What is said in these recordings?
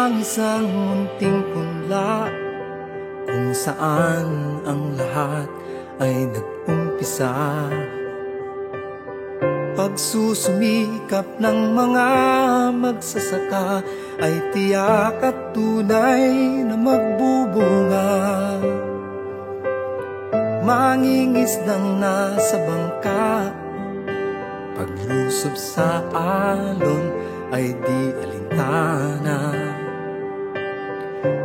ang isang munting punla kung saan ang lahat ay nag-umpisa. Pagsusumikap ng mga magsasaka ay tiyak at tunay na magbubunga. Mangingisdang nasa bangka, paglusob sa alon ay di alintana.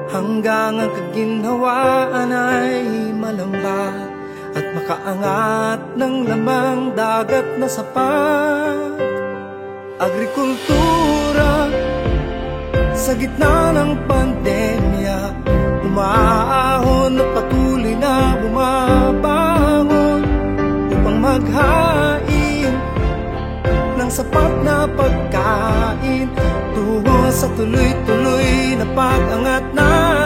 Hanggang ang kaginhawaan ay malambat at makaangat ng lamang dagat na sapat. Agrikultura sa gitna ng pandemya, umaahon at patuloy na bumabangon upang maghain ng sapat na pagkain tungo sa tuloy-tuloy na pag-angat natin.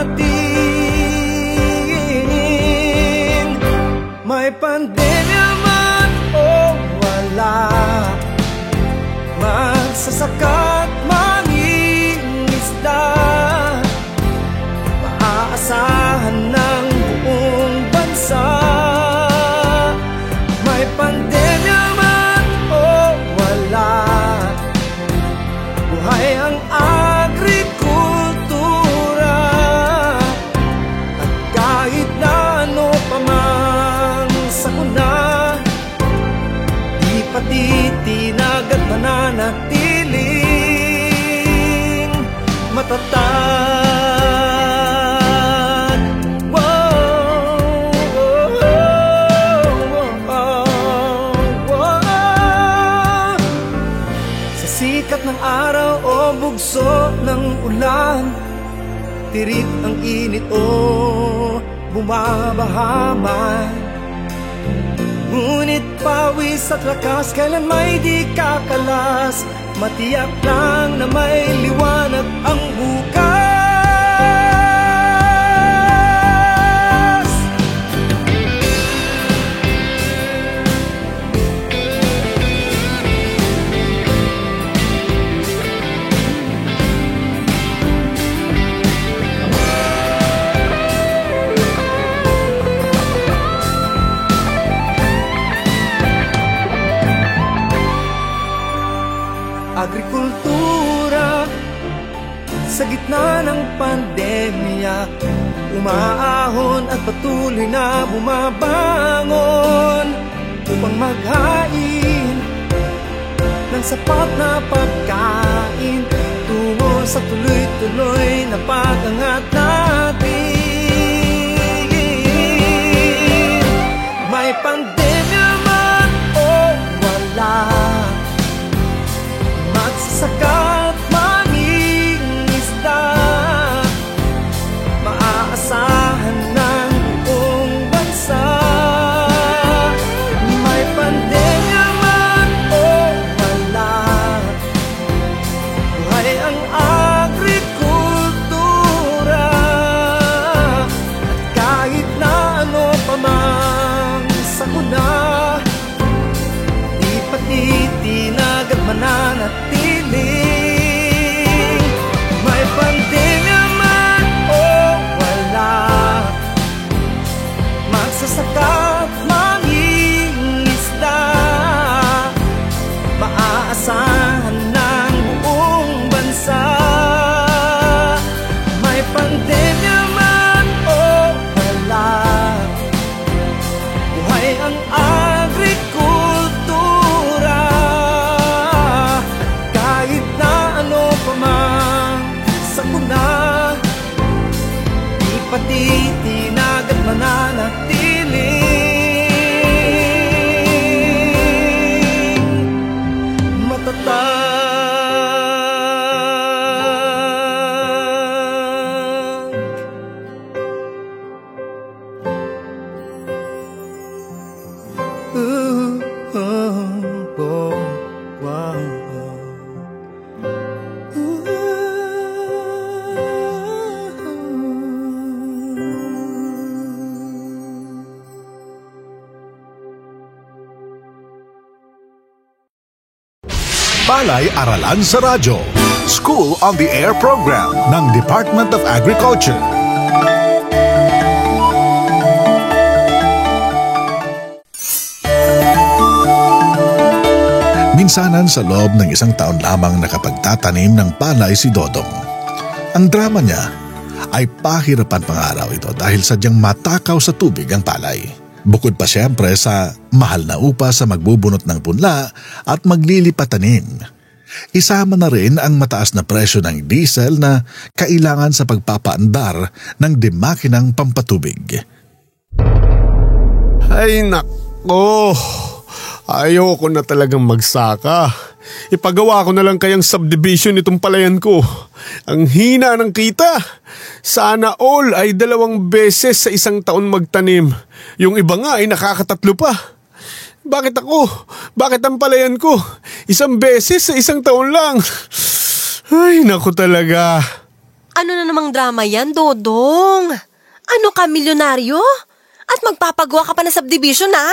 May pandemya man o wala, magsasaka at mangingisda, maaasahan ng buong bansa. May pandemya man o wala, buhay ang agrikultura. At kahit na ano pa mang sakuna, di patitinag at mananatiling matatag. Sa sikat ng araw o bugso ng ulan, tirik ang init o bumabaha man, ngunit pawis at lakas kailan may di kakalas. Matiyak lang na may liwanag ang bukas. Agrikultura sa gitna ng pandemya, umaahon at patuloy na bumabangon upang maghain ng sapat na pagkain tungo sa tuloy-tuloy na pag-angat natin. May pandemya man o wala, magsasaka at mangingisda, maaasahan ng buong bansa. May pandemya man o wala, buhay ang agrikultura. At kahit na ano pa mang sakuna, di patitinag at mananatiling. May pandemya man o wala, magsasaka at mangingisda, maaasahan ng buong bansa. May pandemya man o wala, buhay ang agrikultura. Kahit na ano pa man sakuna, di patitinag at mananatiling matatag. Wow. Palay Aralan sa Radyo. School on the Air program ng Department of Agriculture. Minsanan sa loob ng isang taon lamang nakapagtatanim ng palay si Dodong. Ang drama niya ay pahirapan pang-araw ito dahil sadyang matakaw sa tubig ang palay. Bukod pa siyempre sa mahal na upa sa magbubunot ng punla at maglilipatanim. Isama na rin ang mataas na presyo ng diesel na kailangan sa pagpapaandar ng dimakinang pampatubig. Ay nako! Ayoko na talagang magsaka. Ipagawa ko na lang kayang subdivision itong palayan ko. Ang hina ng kita. Sana all ay 2 beses sa isang taon magtanim. Yung iba nga ay nakakatatlo pa. Bakit ako? Bakit ang palayan ko? 1 beses sa isang taon lang. Ay, naku talaga. Ano na namang drama yan, Dodong? Ano ka, milyonaryo? At magpapagawa ka pa ng subdivision, ha?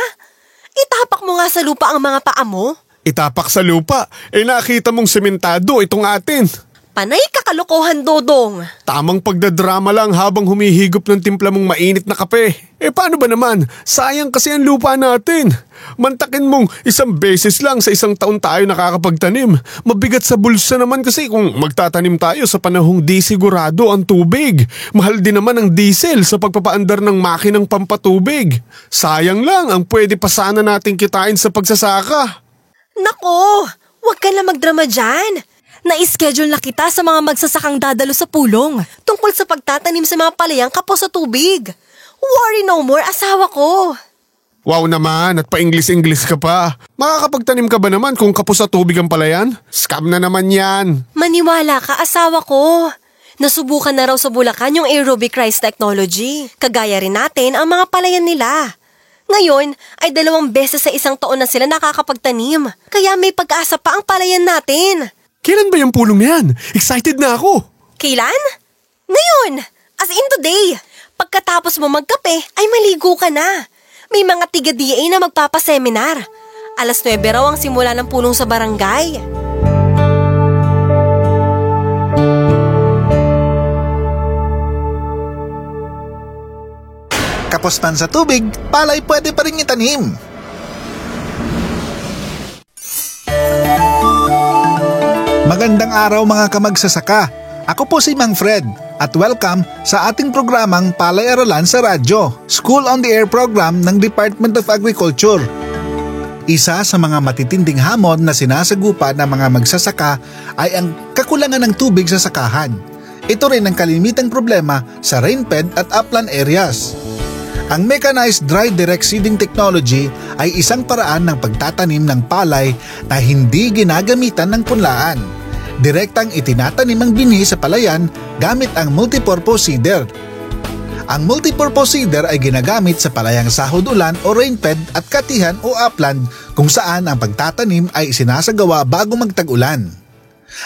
Itapak mo nga sa lupa ang mga paa mo. Itapak sa lupa? Nakita mong sementado itong atin. Panay kakalokohan, Dodong. Tamang pagdadrama lang habang humihigop ng timpla mong mainit na kape. Paano ba naman? Sayang kasi ang lupa natin. Mantakin mong 1 beses lang sa isang taon tayo nakakapagtanim. Mabigat sa bulsa naman kasi kung magtatanim tayo sa panahong di sigurado ang tubig. Mahal din naman ang diesel sa pagpapaandar ng makinang pampatubig. Sayang lang ang pwede pa sana nating kitain sa pagsasaka. Nako, wag ka na magdrama dyan. Na-schedule na kita sa mga magsasakang dadalo sa pulong tungkol sa pagtatanim sa mga palayang kapos sa tubig. Worry no more, asawa ko. Wow naman, at pa-English ka pa. Makakapagtanim ka ba naman kung kapos sa tubig ang palayan? Scam na naman yan. Maniwala ka, asawa ko. Nasubukan na raw sa Bulacan yung aerobic rice technology. Kagaya rin natin ang mga palayan nila. Ngayon ay 2 beses sa isang taon na sila nakakapagtanim. Kaya may pag-asa pa ang palayan natin. Kailan ba yung pulong yan? Excited na ako. Kailan? Ngayon! As in today! Pagkatapos mo magkape, ay maligo ka na. May mga tiga-DA na magpapaseminar. 9:00 raw ang simula ng pulong sa barangay. Kapos man sa tubig, palay pwede pa rin itanim. Magandang araw mga kamagsasaka. Ako po si Mang Fred at welcome sa ating programang Palay-Aralan sa Radyo, School on the Air program ng Department of Agriculture. Isa sa mga matitinding hamon na sinasagupa ng mga magsasaka ay ang kakulangan ng tubig sa sakahan. Ito rin ang kalimitang problema sa rainfed at upland areas. Ang mechanized dry direct seeding technology ay isang paraan ng pagtatanim ng palay na hindi ginagamitan ng punlaan. Direktang itinatanim ang binhi sa palayan gamit ang multipurpose seeder. Ang multipurpose seeder ay ginagamit sa palayang sahod-ulan o rainfed at katihan o upland kung saan ang pagtatanim ay isinasagawa bago magtag-ulan.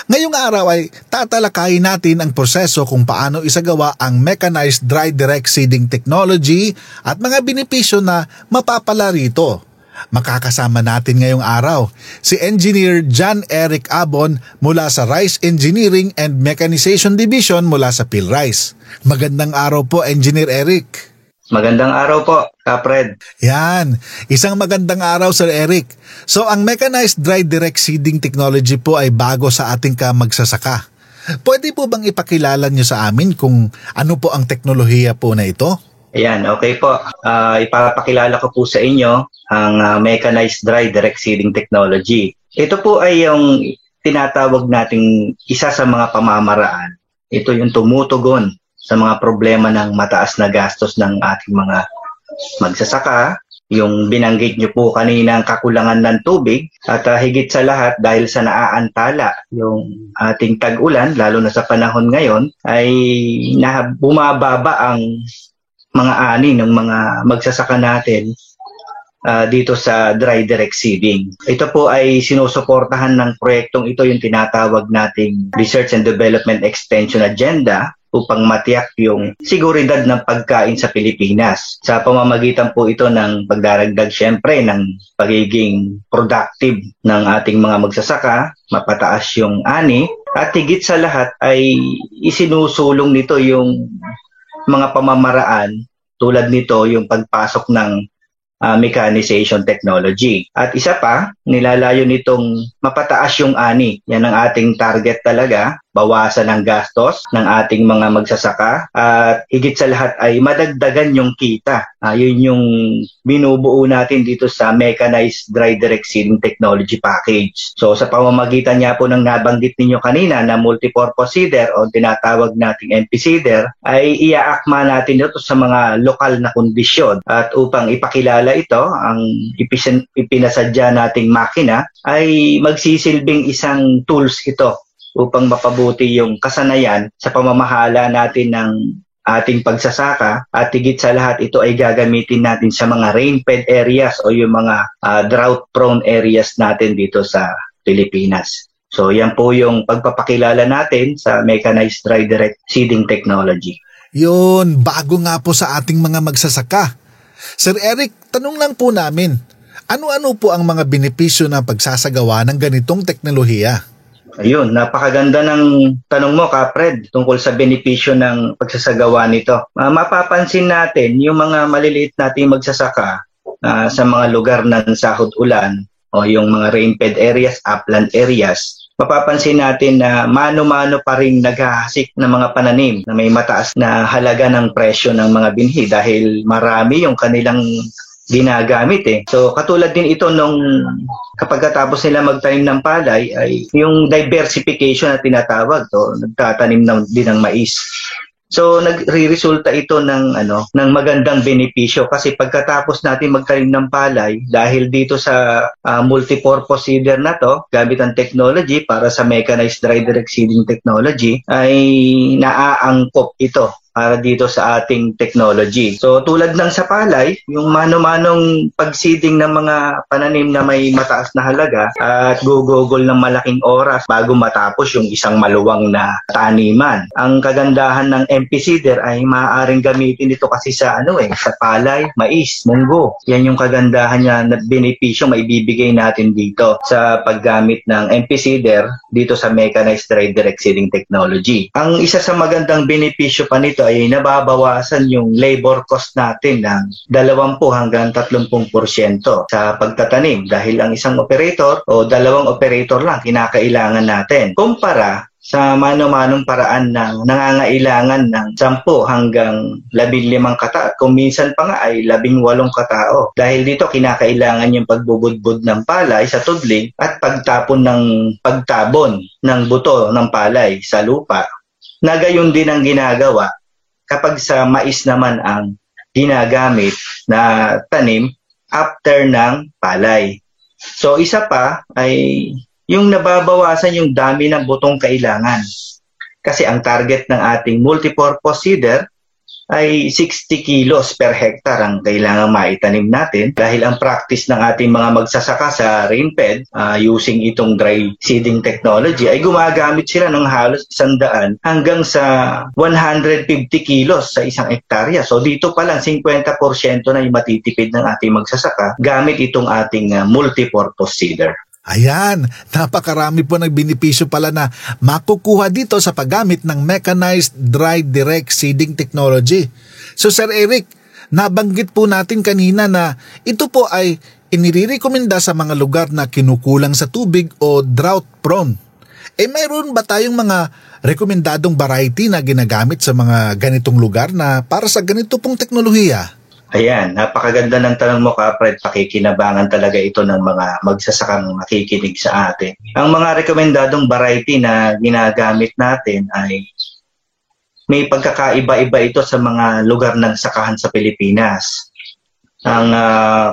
Ngayong araw ay tatalakayin natin ang proseso kung paano isagawa ang mechanized dry direct seeding technology at mga benepisyo na mapapala rito. Makakasama natin ngayong araw si Engineer John Eric Abon mula sa Rice Engineering and Mechanization Division mula sa PhilRice. Magandang araw po, Engineer Eric. Magandang araw po, Kapred. Yan, isang magandang araw, Sir Eric. So ang mechanized dry direct seeding technology po ay bago sa ating magsasaka. Pwede po bang ipakilala niyo sa amin kung ano po ang teknolohiya po na ito? Ayan, okay po. Ipapakilala ko po sa inyo ang mechanized dry direct seeding technology. Ito po ay yung tinatawag nating isa sa mga pamamaraan. Ito yung tumutugon sa mga problema ng mataas na gastos ng ating mga magsasaka. Yung binanggit nyo po kanina ang kakulangan ng tubig at higit sa lahat dahil sa naaantala yung ating tag-ulan, lalo na sa panahon ngayon, ay bumababa ang mga ani ng mga magsasaka natin dito sa dry direct seeding. Ito po ay sinusuportahan ng proyektong ito, yung tinatawag nating Research and Development Extension Agenda, upang matiyak yung seguridad ng pagkain sa Pilipinas. Sa pamamagitan po ito ng pagdaragdag syempre ng pagiging productive ng ating mga magsasaka, mapataas yung ani, at higit sa lahat ay isinusulong nito yung mga pamamaraan tulad nito yung pagpasok ng mechanization technology. At isa pa, nilalayo nitong mapataas yung ani. Yan ang ating target talaga, bawasan ang gastos ng ating mga magsasaka at higit sa lahat ay madagdagan yung kita. Yun yung binubuo natin dito sa Mechanized Dry Direct Seeding Technology Package. So sa pamamagitan niya po ng nabanggit ninyo kanina na multipurpose seeder o tinatawag nating MP seeder ay iaakma natin ito sa mga lokal na kondisyon. At upang ipakilala ito, ang ipinasadya nating makina ay magsisilbing isang tools ito upang mapabuti yung kasanayan sa pamamahala natin ng ating pagsasaka at higit sa lahat ito ay gagamitin natin sa mga rain-fed areas o yung mga drought-prone areas natin dito sa Pilipinas. So yan po yung pagpapakilala natin sa Mechanized Dry Direct Seeding Technology. Yun, bago nga po sa ating mga magsasaka. Sir Eric, tanong lang po namin, ano-ano po ang mga benepisyo ng pagsasagawa ng ganitong teknolohiya? Ayun, napakaganda ng tanong mo, Kapred, tungkol sa benepisyo ng pagsasagawa nito. Mapapansin natin yung mga maliliit nating magsasaka sa mga lugar ng sahod ulan o yung mga rain-fed areas, upland areas. Mapapansin natin na mano-mano pa rin naghahasik ng mga pananim na may mataas na halaga ng presyo ng mga binhi dahil marami yung kanilang ginagamit eh. So katulad din ito nung kapag tapos nila magtanim ng palay ay yung diversification na tinatawag to, nagtatanim din ng mais. So nagre-resulta ito ng magandang benepisyo kasi pagkatapos natin magtanim ng palay dahil dito sa multipurpose seeder na to, gamit ang technology para sa Mechanized Dry Direct Seeding Technology ay naaangkop ito para dito sa ating technology. So tulad ng sa palay, yung mano-manong pag-seeding ng mga pananim na may mataas na halaga at gugugol ng malaking oras bago matapos yung isang maluwang na taniman. Ang kagandahan ng MP seeder ay maaaring gamitin ito kasi sa sa palay, mais, munggo. Yan yung kagandahan niya na benepisyo maibibigay natin dito sa paggamit ng MP seeder dito sa Mechanized Dry Direct Seeding Technology. Ang isa sa magandang benepisyo pa nito ay nababawasan yung labor cost natin ng 20 hanggang 30% sa pagtatanim dahil ang isang operator o dalawang operator lang kinakailangan natin. Kumpara sa mano-manong paraan na nangangailangan ng 10 hanggang 15 katao, kung minsan pa nga ay 18 katao. Dahil dito kinakailangan yung pagbubudbud ng palay sa tudling at pagtabon ng buto ng palay sa lupa. Na gayon din ang ginagawa kapag sa mais naman ang ginagamit na tanim after ng palay. So isa pa ay yung nababawasan yung dami ng butong kailangan. Kasi ang target ng ating multipurpose seeder ay 60 kilos per hectare ang kailangan maitanim natin dahil ang practice ng ating mga magsasaka sa rain-fed using itong dry seeding technology ay gumagamit sila ng halos 100 hanggang sa 150 kilos sa isang hektarya. So dito pa lang 50% na yung matitipid ng ating magsasaka gamit itong ating multipurpose seeder. Ayan, napakarami po ng benepisyo pala na makukuha dito sa paggamit ng Mechanized Dry Direct Seeding Technology. So Sir Eric, nabanggit po natin kanina na ito po ay inirekomenda sa mga lugar na kinukulang sa tubig o drought prone. Mayroon ba tayong mga rekomendadong variety na ginagamit sa mga ganitong lugar na para sa ganito pong teknolohiya? Ayan, napakaganda ng tanong mo, Kapred. Pakikinabangan talaga ito ng mga magsasakang nakikinig sa atin. Ang mga rekomendadong variety na ginagamit natin ay may pagkakaiba-iba ito sa mga lugar ng sakahan sa Pilipinas. Ang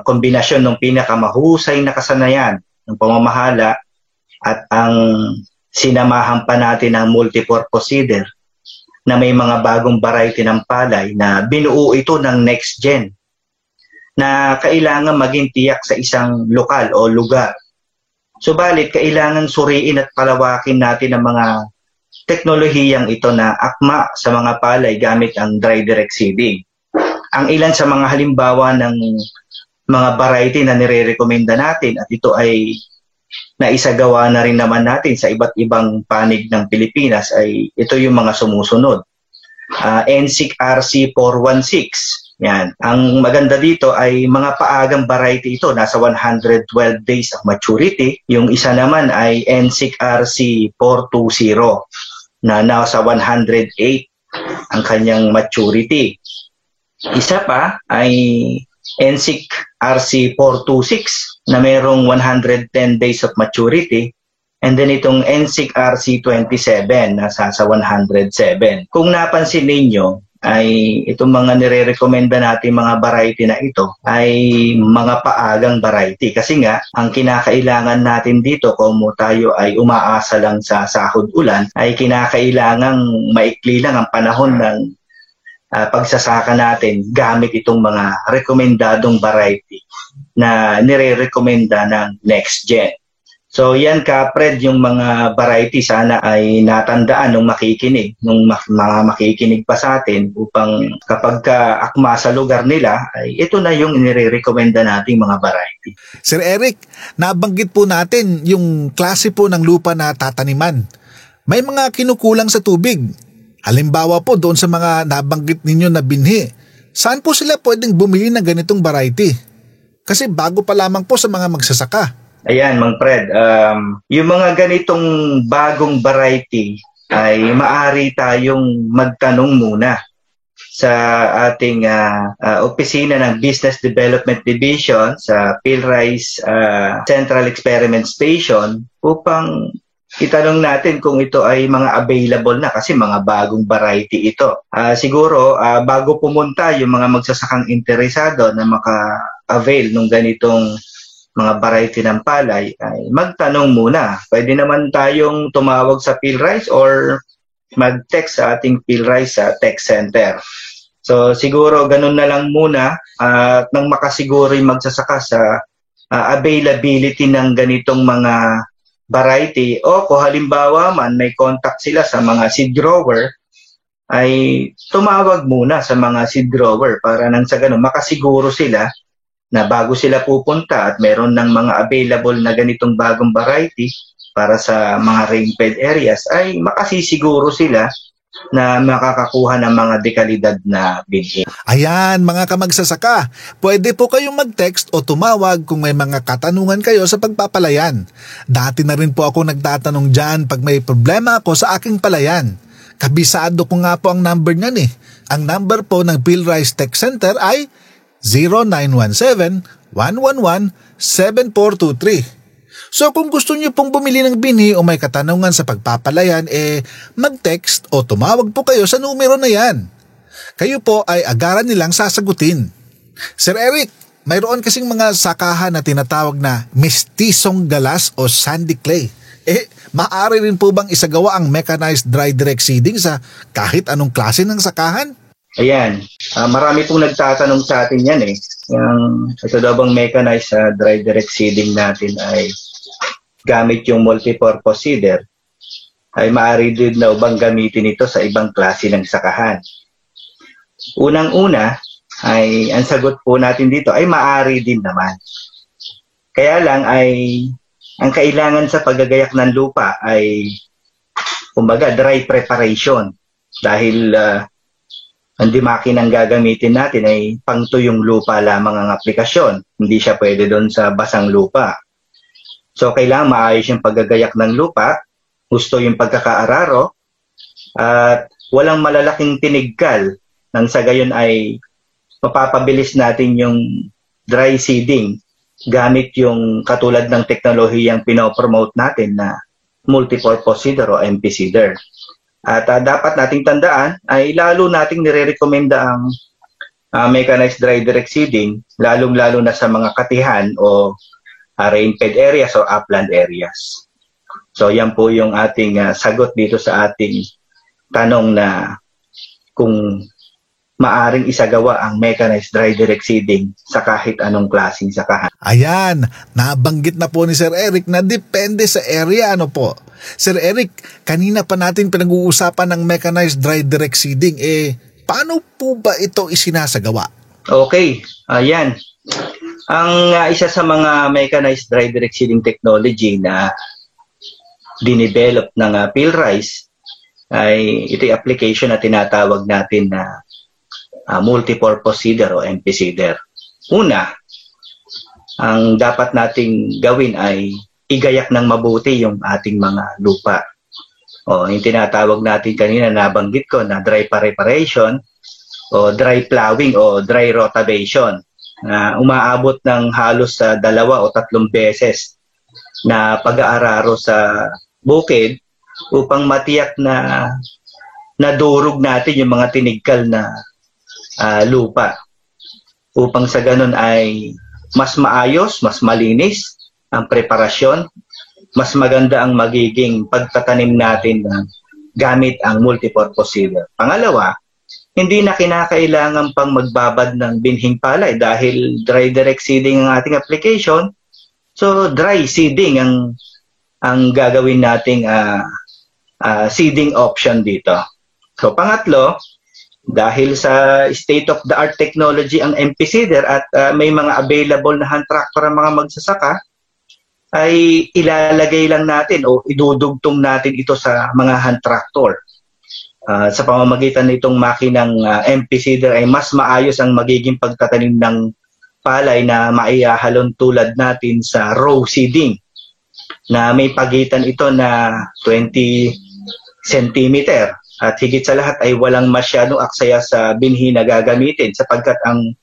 kombinasyon ng pinakamahusay na kasanayan ng pamamahala at ang sinamahan pa natin ng multipurpose seeder na may mga bagong variety ng palay na binuo ito ng next gen na kailangan maging tiyak sa isang lokal o lugar. Subalit, kailangan suriin at palawakin natin ang mga teknolohiyang ito na akma sa mga palay gamit ang dry direct seeding. Ang ilan sa mga halimbawa ng mga variety na nire-recommenda natin at ito ay naisagawa na rin naman natin sa iba't ibang panig ng Pilipinas ay ito yung mga sumusunod. NSIC RC416. Yan. Ang maganda dito ay mga paagang variety ito. Nasa 112 days of maturity. Yung isa naman ay NSIC RC420 na nasa 108 ang kanyang maturity. Isa pa ay NSIC RC426 na mayroong 110 days of maturity. And then itong NSIC RC27 na sa 107. Kung napansin ninyo, ay itong mga nire-recommenda natin mga variety na ito ay mga paagang variety. Kasi nga, ang kinakailangan natin dito kung tayo ay umaasa lang sa sahod ulan, ay kinakailangang maikli lang ang panahon ng pagsasaka natin gamit itong mga rekomendadong variety na nire-recommenda ng Next Gen. So yan Fred, yung mga variety sana ay natandaan nung makikinig, nung mga makikinig pa sa atin upang kapag akma sa lugar nila, ay ito na yung nire-recommenda nating mga variety. Sir Eric, nabanggit po natin yung klase po ng lupa na tataniman. May mga kinukulang sa tubig. Halimbawa po doon sa mga nabanggit ninyo na binhi. Saan po sila pwedeng bumili ng ganitong variety? Kasi bago pa lamang po sa mga magsasaka. Ayan, Mang Fred, yung mga ganitong bagong variety ay maaari tayong magtanong muna sa ating opisina ng Business Development Division sa PhilRice Central Experiment Station upang itanong natin kung ito ay mga available na kasi mga bagong variety ito. Siguro, bago pumunta yung mga magsasakang interesado na maka-avail ng ganitong mga variety ng palay, ay magtanong muna. Pwede naman tayong tumawag sa PhilRice or mag-text sa ating PhilRice text center. So siguro ganun na lang muna nang makasiguro yung magsasaka sa availability ng ganitong mga variety o kung halimbawa man may contact sila sa mga seed grower, ay tumawag muna sa mga seed grower para nang sa ganun makasiguro sila na bago sila pupunta at meron ng mga available na ganitong bagong variety para sa mga rain-fed areas ay makasisiguro sila na makakakuha ng mga dekalidad na binhi. Ayan mga kamagsasaka, pwede po kayong mag-text o tumawag kung may mga katanungan kayo sa pagpapalayan. Dati na rin po ako nagtatanong dyan pag may problema ako sa aking palayan. Kabisado ko nga po ang number niyan eh. Ang number po ng PhilRice Tech Center ay 0917-111-7423. So kung gusto niyo pong bumili ng binhi o may katanungan sa pagpapalayan, mag-text o tumawag po kayo sa numero na yan. Kayo po ay agaran nilang sasagutin. Sir Eric, mayroon kasing mga sakahan na tinatawag na mestisong galas o sandy clay. Maaari rin po bang isagawa ang mechanized dry direct seeding sa kahit anong klase ng sakahan? Ayan, marami pong nagtatanong sa atin yan eh. Ito daw bang mechanized dry direct seeding natin ay gamit yung multipurpose seeder, ay maaari din na bang gamitin ito sa ibang klase ng sakahan? Unang-una, ay ang sagot po natin dito ay maaari din naman. Kaya lang ay ang kailangan sa paggagayak ng lupa ay kumbaga dry preparation dahil ang makinang gagamitin natin ay pangtuyong lupa lamang ang aplikasyon. Hindi siya pwede doon sa basang lupa. So, kailangan maayos yung paggagayak ng lupa, gusto yung pagkakaararo, at walang malalaking tinigkal nang sa gayon ay mapapabilis natin yung dry seeding gamit yung katulad ng teknolohiyang pinopromote natin na multipurpose seeder o MP seeder. At dapat nating tandaan ay lalo nating nire-recommenda ang mechanized dry direct seeding, lalong-lalo na sa mga katihan o rain-fed areas o upland areas. So yan po yung ating sagot dito sa ating tanong na kung maaring isagawa ang mechanized dry direct seeding sa kahit anong klaseng sakahan. Ayan, nabanggit na po ni Sir Eric na depende sa area, ano po. Sir Eric, kanina pa natin pinag-uusapan ng mechanized dry direct seeding. Paano po ba ito isinasagawa? Okay, ayan. Ang isa sa mga mechanized dry direct seeding technology na dinevelop ng PhilRice ay ito'y application na tinatawag natin na multipurpose seeder o MP seeder. Una, ang dapat nating gawin ay igayak ng mabuti yung ating mga lupa. Yung tinatawag natin kanina, nabanggit ko na dry preparation o dry plowing o dry rotation na umaabot ng halos sa 2 o 3 beses na pag-aararo sa bukid upang matiyak na nadurog natin yung mga tinigkal na lupa. Upang sa ganun ay mas maayos, mas malinis ang preparasyon, mas maganda ang magiging pagtatanim natin gamit ang multipurpose seeder. Pangalawa, hindi na kinakailangan pang magbabad ng binhing palay dahil dry direct seeding ang ating application. So dry seeding ang gagawin nating seeding option dito. So pangatlo, dahil sa state-of-the-art technology ang MP seeder at may mga available na hand tractor ang mga magsasaka, ay ilalagay lang natin o idudugtong natin ito sa mga hand tractor. Sa pamamagitan nitong makinang MP seeder ay mas maayos ang magiging pagtatanim ng palay na maihahalon tulad natin sa row seeding na may pagitan ito na 20 cm at higit sa lahat ay walang masyadong aksaya sa binhi na gagamitin sapagkat ang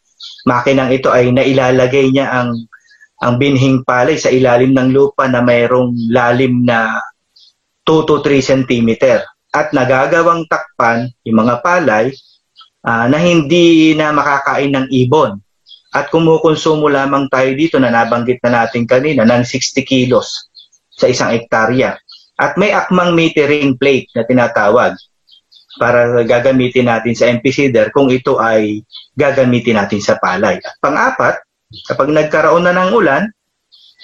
makinang ito ay nailalagay niya ang binhing palay sa ilalim ng lupa na mayroong lalim na 2 to 3 cm at nagagawang takpan yung mga palay na hindi na makakain ng ibon. At kumukonsumo lamang tayo dito na nabanggit na natin kanina ng 60 kilos sa 1 hektarya. At may akmang metering plate na tinatawag para gagamitin natin sa MP seeder kung ito ay gagamitin natin sa palay. At pang-apat, kapag nagkaroon na ng ulan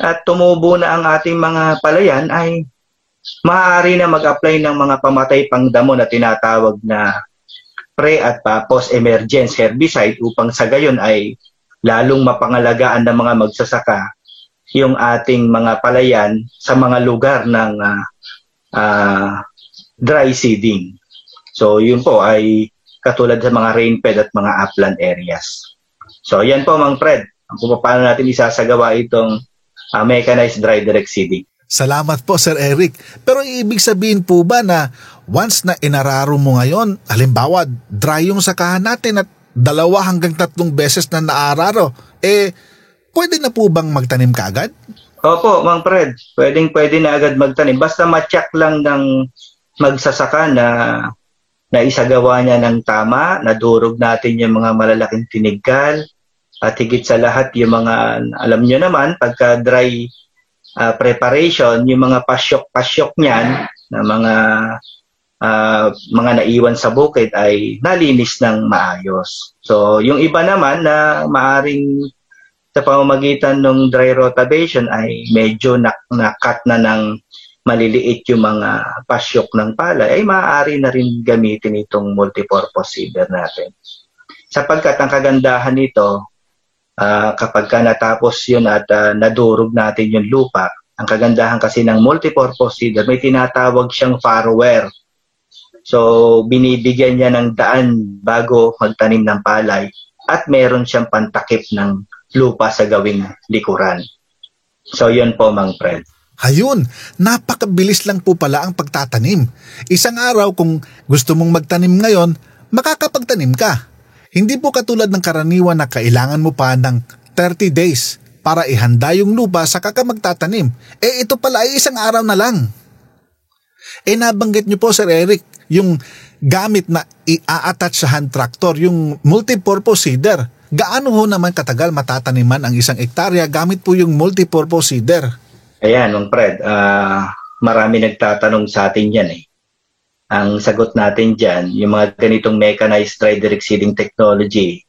at tumubo na ang ating mga palayan ay maaari na mag-apply ng mga pamatay pangdamo na tinatawag na pre at post-emergence herbicide upang sa gayon ay lalong mapangalagaan ng mga magsasaka yung ating mga palayan sa mga lugar ng dry seeding. So yun po ay katulad sa mga rainfed at mga upland areas. So yan po Mang Fred, kung paano natin isasagawa itong mechanized dry direct seeding. Salamat po Sir Eric. Pero ibig sabihin po ba na once na inararo mo ngayon, halimbawa dry yung sakahan natin at 2 hanggang 3 beses na naararo, pwede na po bang magtanim kaagad? Opo, Mang Fred. Pwede na agad magtanim. Basta ma-check lang ng magsasaka na isagawa niya ng tama, nadurog natin yung mga malalaking tinigkal, at higit sa lahat yung mga, alam nyo naman, pagka dry preparation, yung mga pasyok-pasyok niyan, na mga naiwan sa bukid ay nalinis ng maayos. So, yung iba naman na maaring sa pamamagitan ng dry rotation ay medyo na-cut na ng maliliit yung mga pasyok ng palay, ay maaari na rin gamitin itong multipurpose seeder natin. Sapagkat ang kagandahan nito, kapag ka natapos yun at nadurog natin yung lupa, ang kagandahan kasi ng multipurpose seeder, may tinatawag siyang farrower. So, binibigyan niya ng daan bago magtanim ng palay at meron siyang pantakip ng lupa sa gawing likuran. So, yun po, Mang Fred. Ayun, napakabilis lang po pala ang pagtatanim. Isang araw kung gusto mong magtanim ngayon, makakapagtanim ka. Hindi po katulad ng karaniwan na kailangan mo pa ng 30 days para ihanda yung lupa saka ka magtatanim. Ito pala ay isang araw na lang. Nabanggit niyo po Sir Eric, yung gamit na i-attach sa hand tractor, yung multipurpose seeder. Gaano ho naman katagal matataniman ang 1 hektarya gamit po yung multipurpose seeder? Ayan, Mang Fred, marami nagtatanong sa atin yan Ang sagot natin dyan, yung mga ganitong mechanized dry direct seeding technology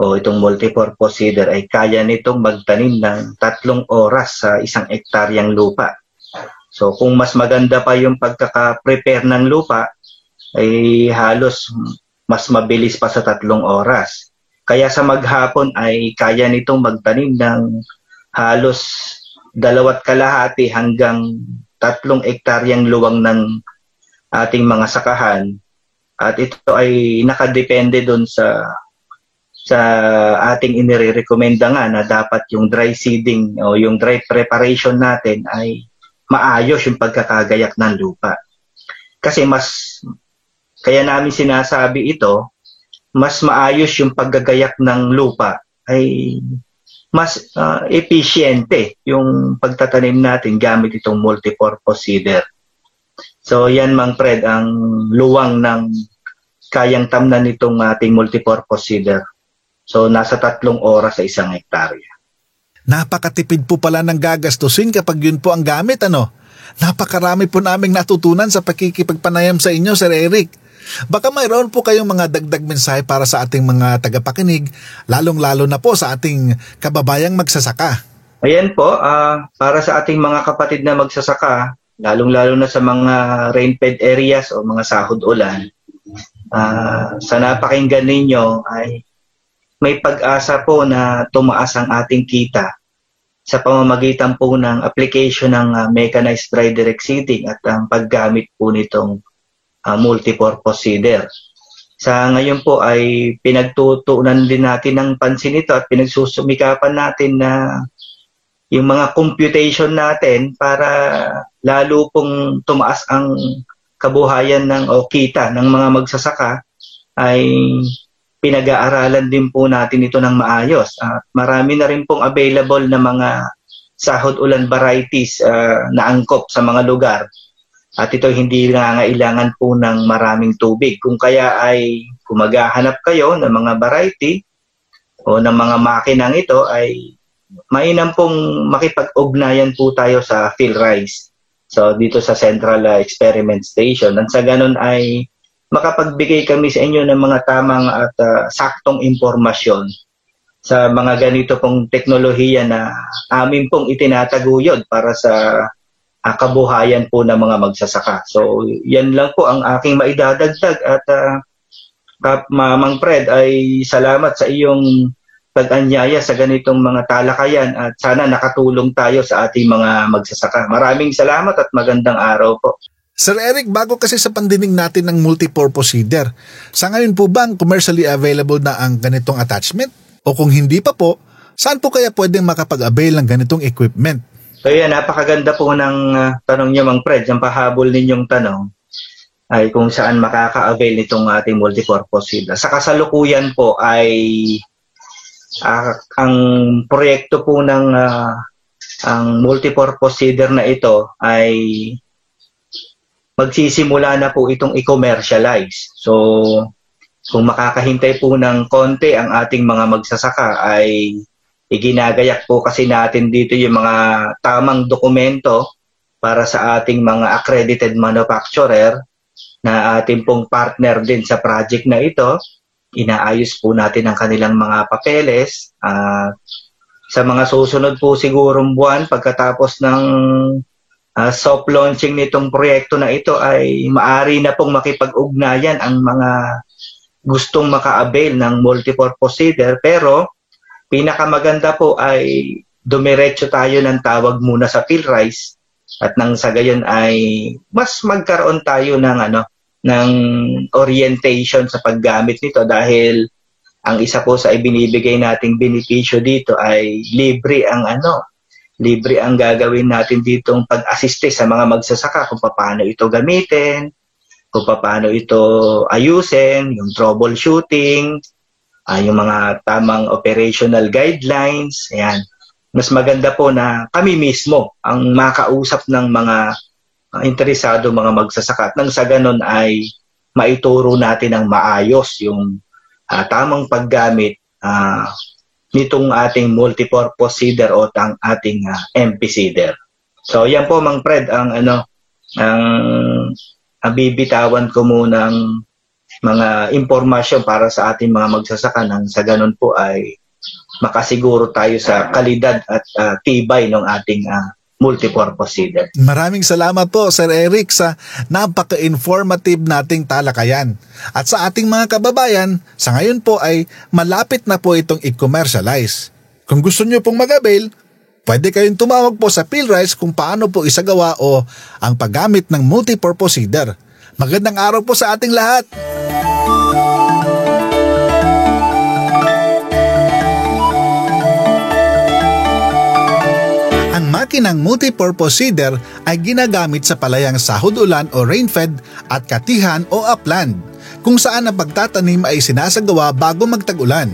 o itong multipurpose seeder ay kaya nitong magtanim ng 3 oras sa 1 hektaryang lupa. So kung mas maganda pa yung pagkaka-prepare ng lupa, ay halos mas mabilis pa sa 3 oras. Kaya sa maghapon ay kaya nitong magtanim ng halos 2.5 hanggang 3 hektaryang luwang ng ating mga sakahan. At ito ay nakadepende doon sa ating inirekomenda nga na dapat yung dry seeding o yung dry preparation natin ay maayos yung pagkakagayak ng lupa. Kasi kaya namin sinasabi ito, mas maayos yung paggagayak ng lupa ay mas episyente yung pagtatanim natin gamit itong multipurpose seeder. So yan Mang Fred ang luwang ng kayang tamnan nitong ating multipurpose seeder. So nasa 3 oras sa 1 hektarya. Napakatipid po pala ng gagastusin kapag yun po ang gamit, ano? Napakarami po naming natutunan sa pakikipagpanayam sa inyo, Sir Eric. Baka mayroon po kayong mga dagdag mensahe para sa ating mga tagapakinig, lalong-lalo na po sa ating kababayang magsasaka. Ayan po, para sa ating mga kapatid na magsasaka, lalong-lalo na sa mga rain-fed areas o mga sahod-ulan, sa napakinggan ninyo ay may pag-asa po na tumaas ang ating kita sa pamamagitan po ng application ng mechanized dry direct seeding at ang paggamit po nitong multipurpose seeder. Sa ngayon po ay pinagtutuunan din natin ng pansin ito at pinagsusumikapan natin na yung mga computation natin para lalo pong tumaas ang kabuhayan o kita ng mga magsasaka ay pinag-aaralan din po natin ito ng maayos. Marami na rin pong available na mga sahod-ulan varieties na angkop sa mga lugar. At ito hindi nangangailangan po ng maraming tubig. Kung kaya ay kung maghahanap kayo ng mga variety o ng mga makinang ito ay mainam pong makipag-ugnayan po tayo sa PhilRice. So dito sa Central Experiment Station. At sa ganun ay makapagbigay kami sa inyo ng mga tamang at saktong impormasyon sa mga ganito pong teknolohiya na amin pong itinataguyod para sa kabuhayan po ng mga magsasaka. So yan lang po ang aking maidadagdag at Mang Fred ay salamat sa iyong pag-anyaya sa ganitong mga talakayan at sana nakatulong tayo sa ating mga magsasaka. Maraming salamat at magandang araw po. Sir Eric, bago kasi sa pandinig natin ng multipurpose seeder, sa ngayon po bang commercially available na ang ganitong attachment? O kung hindi pa po, saan po kaya pwedeng makapag-avail ng ganitong equipment? So yan, napakaganda po ng tanong niyo Mang Fred. Yung pahabol ninyong tanong ay kung saan makaka-avail nitong ating multipurpose seeder. Sa kasalukuyan po ay ang proyekto po ng ang multipurpose seeder na ito ay magsisimula na po itong i-commercialize. So, kung makakahintay po ng konti ang ating mga magsasaka ay iginagayak po kasi natin dito yung mga tamang dokumento para sa ating mga accredited manufacturer na ating pong partner din sa project na ito. Inaayos po natin ang kanilang mga papeles. Sa mga susunod po sigurong buwan pagkatapos ng soft launching nitong proyekto na ito ay maaari na pong makipag-ugnayan ang mga gustong maka-avail ng multipurpose seeder. Pero pinakamaganda po ay dumiretso tayo ng tawag muna sa PhilRice at nang sa gayon ay mas magkaroon tayo ng orientation sa paggamit nito dahil ang isa po sa ibinibigay nating benepisyo dito ay libre ang gagawin natin ditong pag-asiste sa mga magsasaka kung paano ito gamitin, kung paano ito ayusin, yung troubleshooting, yung mga tamang operational guidelines. Ayan. Mas maganda po na kami mismo ang makausap ng mga interesado mga magsasaka. Nang sa ganun ay maituro natin ng maayos yung tamang paggamit nitong ating multipurpose seeder o ang ating MP seeder. So yan po Mang Fred ang bibitawan ko munang mga impormasyon para sa ating mga magsasaka nang sa ganun po ay makasiguro tayo sa kalidad at tibay ng ating multipurpose seeder. Maraming salamat po Sir Eric sa napaka-informative nating talakayan. At sa ating mga kababayan, sa ngayon po ay malapit na po itong i-commercialize. Kung gusto nyo pong mag-avail, pwede kayong tumawag po sa PhilRice kung paano po isagawa o ang paggamit ng multipurpose seeder. Magandang araw po sa ating lahat! Ang makinang multipurpose seeder ay ginagamit sa palayang sahod-ulan o rain-fed at katihan o upland, kung saan ang pagtatanim ay sinasagawa bago magtag-ulan.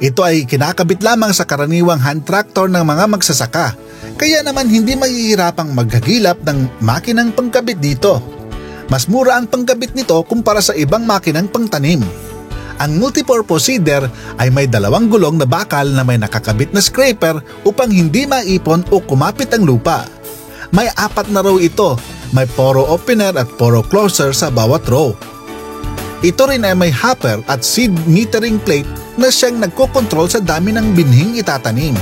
Ito ay kinakabit lamang sa karaniwang hand tractor ng mga magsasaka, kaya naman hindi mahihirapang maghagilap ng makinang pangkabit dito. Mas mura ang pangkabit nito kumpara sa ibang makinang pangtanim. Ang multipurpose seeder ay may 2 gulong na bakal na may nakakabit na scraper upang hindi maipon o kumapit ang lupa. May 4 na row ito, may poro opener at poro closer sa bawat row. Ito rin ay may hopper at seed metering plate na siyang nagkokontrol sa dami ng binhing itatanim.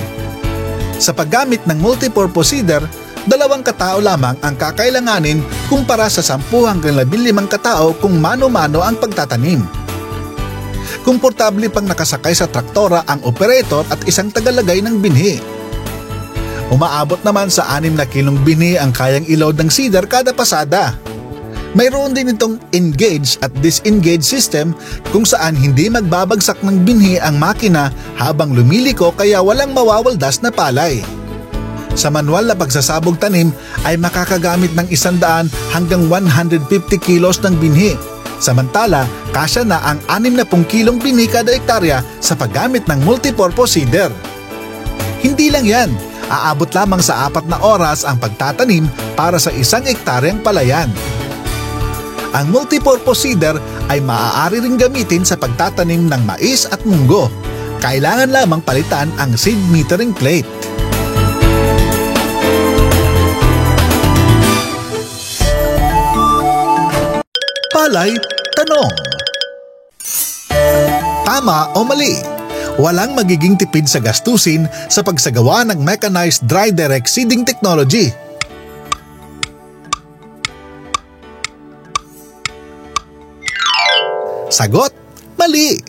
Sa paggamit ng multipurpose seeder, 2 katao lamang ang kakailanganin kumpara sa 10 hanggang 15 katao kung mano-mano ang pagtatanim. Komportable pang nakasakay sa traktora ang operator at isang tagalagay ng binhi. Umaabot naman sa 6 na kilong binhi ang kayang i-load ng seeder kada pasada. Mayroon din itong engage at disengage system kung saan hindi magbabagsak ng binhi ang makina habang lumiliko kaya walang mawawaldas na palay. Sa manual na pagsasabog tanim ay makakagamit ng 100 hanggang 150 kilos ng binhi. Samantala, kasya na ang 60 kilong binhi kada hektarya sa paggamit ng multipurpose seeder. Hindi lang yan, aabot lamang sa 4 na oras ang pagtatanim para sa 1 hektaryang palayan. Ang multipurpose seeder ay maaari ring gamitin sa pagtatanim ng mais at munggo. Kailangan lamang palitan ang seed metering plate. Palay Tanong. Tama o mali? Walang magiging tipid sa gastusin sa pagsagawa ng mechanized dry direct seeding technology. Sagot, mali.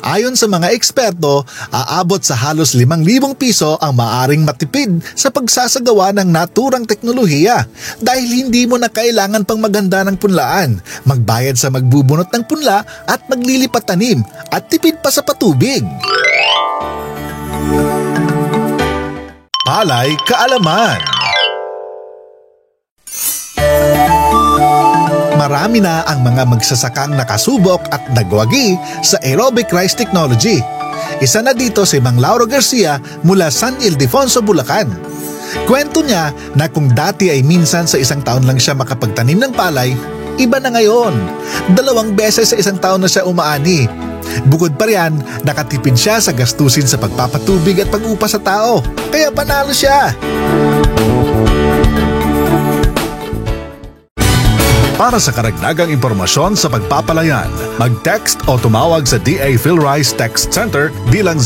Ayon sa mga eksperto, aabot sa halos 5,000 piso ang maaring matipid sa pagsasagawa ng naturang teknolohiya dahil hindi mo na kailangan pang maghanda ng punlaan, magbayad sa magbubunot ng punla at maglilipat tanim at tipid pa sa patubig. Palay Kaalaman. Marami na ang mga magsasakang nakasubok at nagwagi sa aerobic rice technology. Isa na dito si Mang Lauro Garcia mula San Ildefonso, Bulacan. Kwento niya na kung dati ay minsan sa 1 taon lang siya makapagtanim ng palay, iba na ngayon. 2 beses sa 1 taon na siya umaani. Bukod pa riyan, nakatipid siya sa gastusin sa pagpapatubig at pag-upa sa tao. Kaya panalo siya! Para sa karagdagang impormasyon sa pagpapalayan, mag-text o tumawag sa DA PhilRice Text Center bilang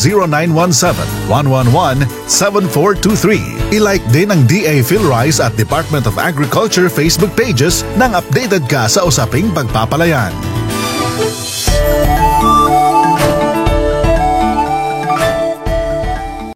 0917-111-7423. I-like din ang DA PhilRice at Department of Agriculture Facebook pages nang updated ka sa usaping pagpapalayan.